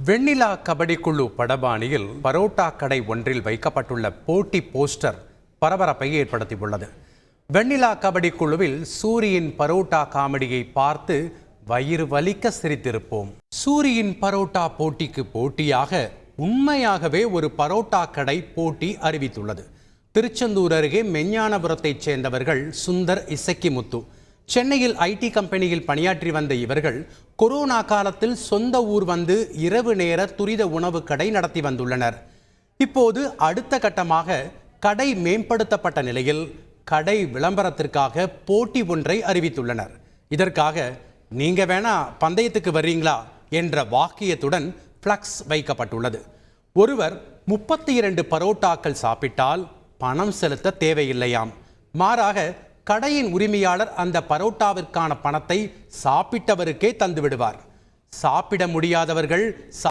வெண்ணிலா கபடி குழு படபாணியில் பரோட்டா கடை ஒன்றில் வைக்கப்பட்டுள்ள போட்டி போஸ்டர் பரபரப்பை ஏற்படுத்தியுள்ளது. வெண்ணிலா கபடி குழுவில் சூரியின் பரோட்டா காமெடியை பார்த்து வயிறு வலிக்க சிரித்திருப்போம். சூரியின் பரோட்டா போட்டிக்கு போட்டியாக உண்மையாகவே ஒரு பரோட்டா கடை போட்டி அறிவித்துள்ளது. திருச்செந்தூர் அருகே மெஞ்ஞானபுரத்தைச் சேர்ந்தவர்கள் சுந்தர், இசக்கிமுத்து. சென்னையில் ஐடி கம்பெனியில் பணியாற்றி வந்த இவர்கள் கொரோனா காலத்தில் சொந்த ஊர் வந்து இரவு நேர துரித உணவு கடை நடத்தி வந்துள்ளனர். இப்போது அடுத்த கட்டமாக கடை மேம்படுத்தப்பட்ட நிலையில் கடை விளம்பரத்திற்காக போட்டி ஒன்றை அறிவித்துள்ளனர். இதற்காக நீங்க வேணா பந்தயத்துக்கு வர்றீங்களா என்ற வாக்கியத்துடன் பிளக்ஸ் வைக்கப்பட்டுள்ளது. ஒருவர் 32 பரோட்டாக்கள் சாப்பிட்டால் பணம் செலுத்த தேவையில்லையாம். மாறாக கடையின் உரிமையாளர் அந்த பரோட்டாவிற்கான பணத்தை சாப்பிட்டவருக்கே தந்து விடுவார். சாப்பிட முடியாதவர்கள்